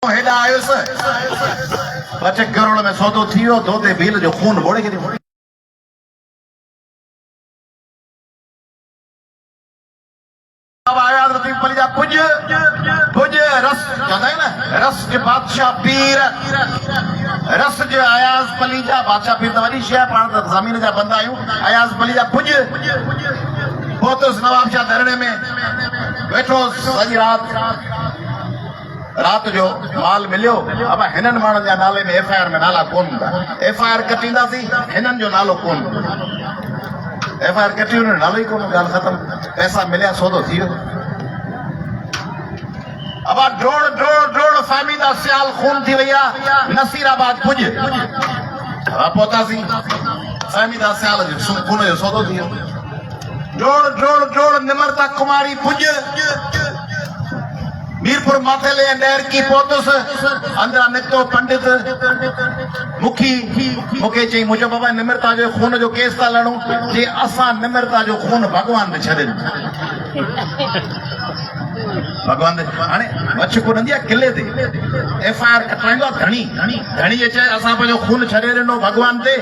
हेॾा आयुसि ॿ टे करोड़ में सौदो थी वियो धोते भील जो खून बोड़े छॾियो। पुज पुज रस चवंदा आहिनि न रस जे बादशाह पीर रस जे अयाज़ पली जा बादशाह पीर त वॾी शइ आहे, पाण त ज़मीन जा बंदा आहियूं। अयाज़ पली जा पुज पहुतुसि नवाब शाह धरणे में वेठो सॼी रात जो माल मिलियो। अब हिननि माण्हुनि जा नाले में FIR में नाला कोन हूंदा, FIR कटींदासीं हिननि जो नालो कोन FIR कटी हुन नालो ही कोन, ॻाल्हि ख़तम। पैसा मिलिया सौदो थी वियो। अब ड्रोड़ ड्रोड़ ड्रोड़ फ़हमीदा सियाल खून थी वई आहे। नसीराबाद पुज पहुतासीं फ़हमीदा सियाल जो खून जो सौदो थी वियो। ड्रोड़ ड्रोड़ ड्रोड़ निमरता कुमारी पुज मीरपुर माथेले नहर की पहुतुस। अंदरा निकतो पंडित मुखी मूंखे चई मुंहिंजो बाबा निमरता जो खून जो केस था लड़ूं जे असां निमरता जो खून भगवान ने छॾे भगवान हाणे मछ कुनंदी आहे किले ते FIR कटाईंदो आहे धणी धणी जे चए असां पंहिंजो खून छॾे ॾिनो भगवान ते।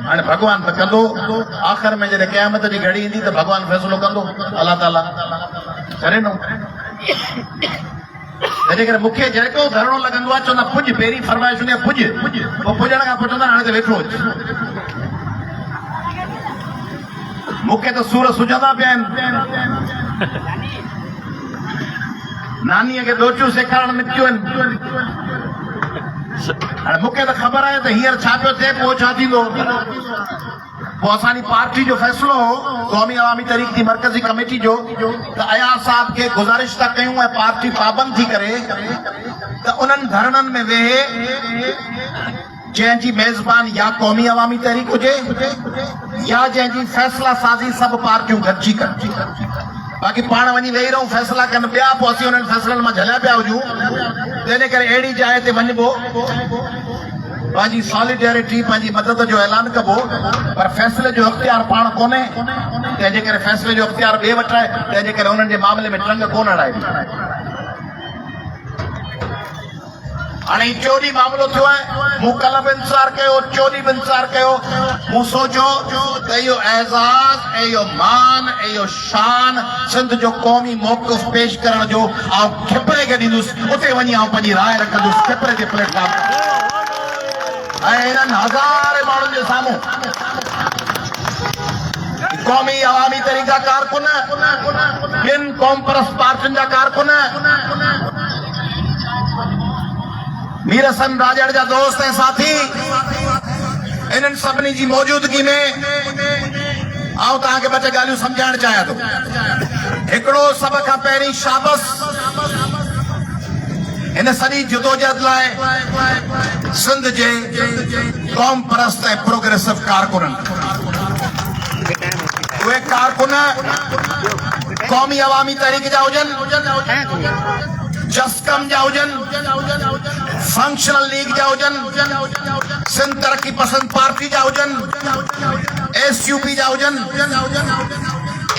हाणे भगवान त कंदो, आख़िर में जॾहिं क़यामत जी घड़ी ईंदी त भगवान फ़ैसिलो कंदो। अलाह ताला छॾे ॾिनो। तंहिंजे करे मूंखे जेको धरणो लॻंदो आहे चवंदा पुज पहिरीं फरमाइश हूंदी आहे पुज, पोइ पुॼण खां पोइ चवंदा हाणे त वेठो अच। मूंखे त सूर सुझंदा पिया आहिनि। नानीअ खे ॾोचियूं सेखारण निकितियूं आहिनि। हाणे मूंखे त ख़बर आहे त हींअर छा पियो थिए, पोइ छा थींदो। पोइ असांजी पार्टी जो फ़ैसिलो हो क़ौमी अवामी तहरीक जी मरकज़ी कमेटी जो त अयाज़ साहब खे गुज़ारिश था कयूं ऐं पार्टी पाबंद थी करे त उन्हनि धरणनि में वेहे जंहिंजी मेज़बान या क़ौमी अवामी तहरीक हुजे या जंहिंजी फ़ैसिला साज़ी सभु पार्टियूं गॾिजी कनि। बाक़ी पाण वञी वेही रहूं फ़ैसिला कनि ॿिया, पोइ असीं उन्हनि फ़ैसिलनि मां झलिया पिया हुजूं। तंहिंजे करे अहिड़ी जाइ ते वञिबो पंहिंजी सॉलिडेरिटी पंहिंजी मदद जो ऐलान कबो, पर फ़ैसिले जो इख़्तियार पाण कोन्हे। तंहिंजे करे फ़ैसिले जो इख़्तियार ॿिए वटि आहे। तंहिंजे करे उन्हनि जे मामले में टंग कोन अड़ाइबी। हाणे चोरी मामिलो थियो आहे, मूं कल्ह बि इंतज़ार कयो, चोरी बि इंतज़ार कयो। मूं सोचियो त इहो एज़ाज़ ऐं इहो मान ऐं इहो शान सिंध जो क़ौमी मौक़िफ़ पेश करण जो आउं खिपरे खे ॾींदुसि। उते वञी आउं पंहिंजी राय रखंदुसि खिपरे जे प्लेटफॉर्म ऐं हिननि हज़ारे माण्हुनि जे साम्हूं क़ौमी अवामी तहरीक जा कारकुन, ॿियनि क़ौम परस्त पार्टियुनि जा कारकुन, मीर हसन राजड़ जा दोस्त ऐं साथी, इन्हनि सभिनी जी मौजूदगी में आउं तव्हांखे ॿ टे ॻाल्हियूं सम्झाइण चाहियां थो। हिकिड़ो सभ खां पहिरीं शाबस हिन सॼी जदोजहद लाइ सिंध जे क़ौम परस्त ऐं प्रोग्रेसिव कारकुननि। उहे कारकुन क़ौमी अवामी तहरीक जा हुजनि, जस्कम जा हुजनि, फंक्शनल लीग जा हुजनि, सिंध तरक्की पसंद पार्टी जा हुजनि, SUP जा हुजनि,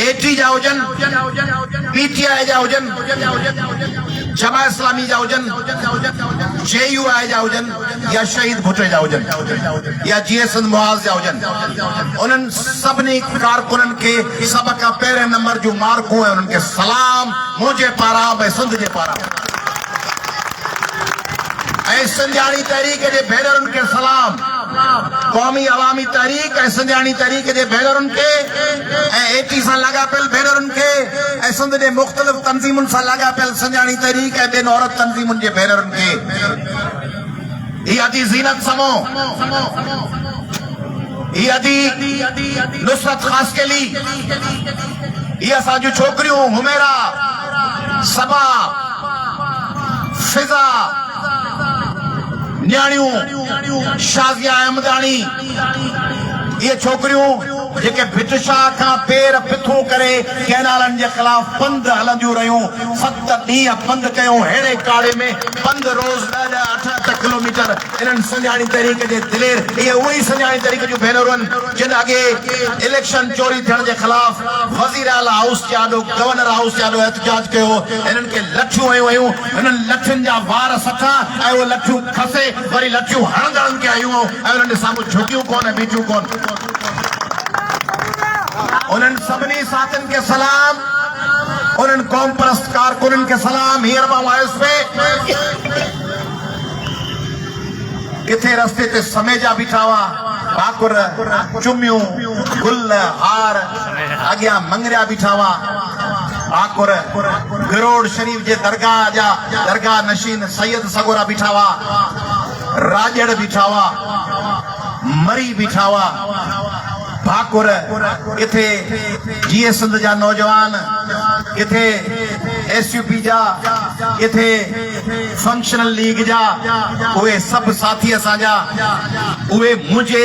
AT जा हुजनि, PTI जा हुजनि, जमा इस्लामी जा हुजनि, JUI जा हुजनि या शहीद भुटे जा हुजनि या GS मुआज़ जा हुजनि। उन्हनि सभिनी कारकुननि खे सभ खां पहिरें नंबर जूं मार्कूं ऐं उन्हनि खे सलाम मुंहिंजे पारां ऐं सिंध जे पारां ऐं सिंधियाणी तहरीक जे भेनरुनि खे सलाम। क़ौमी अवामी तहरीक ऐं सिंधियाणी तहरीक जे भेनरुनि खे ऐं AT सां लाॻापियल भेनरुनि खे ऐं सिंध जे मुख़्तलिफ़ तंज़ीमुनि सां लाॻापियल सिंधियाणी तहरीक ऐं ॿियनि औरत तंज़ीमुनि जे भेनरुनि खे इहा थी ज़ीनत समो, इहा थी नुसरत ख़ासकेली, इहा असांजूं छोकिरियूं हुमेरा, सबा, फिज़ा, न्याणियूं, शाज़िया अहमदानी, ये छोकरियों जेके भिटशाह खां पेर पिथूं करे कैनालनि जे ख़िलाफ़ पंध हलंदियूं रहियूं 7 ॾींहं पंध कयूं अहिड़े काड़े में पंध रोज़ 8 किलोमीटर इन्हनि संजाणी तहरीक जे दिलेर इहे उहे ई संजाणी तहरीक जूं भेनरूं आहिनि जिन अॻे इलेक्शन चोरी थियण जे ख़िलाफ़ वज़ीर आला हाउस जाॾो गवर्नर हाउस जाॾो एहतजाज कयो इन्हनि खे लठियूं हयूं वयूं इन्हनि लठियुनि जा वार सठा ऐं उहे लठियूं खसे वरी लठियूं हणंदड़नि खे आयूं ऐं उन्हनि जे साम्हूं झुकियूं कोन ऐं बीठियूं कोन उन्हनि सभिनी साथियुनि खे सलाम उन्हनि क़ौम परस्त कारकुननि खे सलाम हींअर मां आयुसि पे किथे रस्ते ते समेजा बीठा हुआ भाकुर चुमियूं गुल हार अॻियां मंगरिया बीठा हुआ भाकुर गिरोड़ शरीफ जे दरगाह नशीन सैयद सगोरा बीठा हुआ राजड़ बीठा हुआ मरी बीठा हुआ भाकुर किथे जीए सिंध जा नौजवान किथे एसयूपी जा किथे फंक्शनल लीग जा उहे सब साथी असांजा उहे मुंहिंजे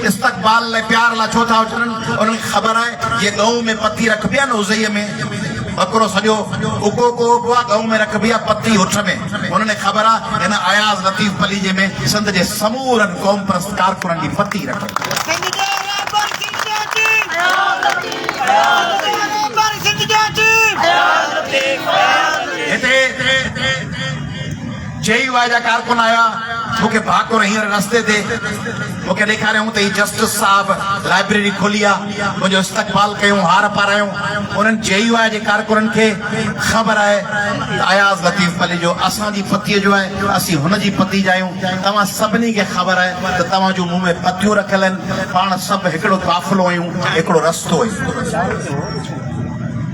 इस्तक़बाल लाइ प्यार लाइ छो था अचनि उन्हनि खे ख़बर आहे जे गऊं में पती रखबी आहे न उज़ईअ में बकरो सॼो उको को गऊं में रखबी आहे पती उठ में उन्हनि ख़बर आहे हिन अयाज़ लतीफ़ पलीजे में सिंध जे समूरनि क़ौम परस्त कारकुननि जी पती रखी JUI जा कारकुन आया मूंखे भाकुर हींअर रस्ते ते मूंखे ॾेखारियऊं त ही जस्टिस साहब लाइब्रेरी खोली आहे मुंहिंजो इस्तक़बाल कयूं हार पारायूं उन्हनि JUI जे कारकुननि खे ख़बर आहे अयाज़ लतीफ़ पली जो असांजी पतीअ जो आहे असीं हुनजी पती जा आहियूं तव्हां सभिनी खे ख़बर आहे त तव्हां जूं मुंहं में पतियूं रखियल आहिनि पाण सभु हिकिड़ो काफ़िलो आहियूं हिकिड़ो रस्तो आहियूं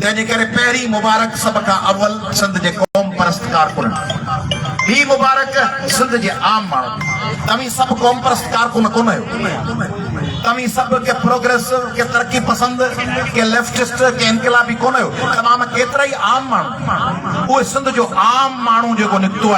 तंहिंजे करे पहिरीं मुबारक सभ खां अव्वल सिंध जे क़ौम परस्त कारकुन ॿी मुबारक सिंध जे आम माण्हू तव्हीं सभु क़ौम परस्त कारकुन कोन आहियो तव्हीं सभु के प्रोग्रेसिव के तरक़ी पसंद के लेफ्टिस्ट के इनकलाबी कोन आहियो तव्हां में केतिरा ई आम माण्हू उहे सिंध जो आम माण्हू जेको निकितो आहे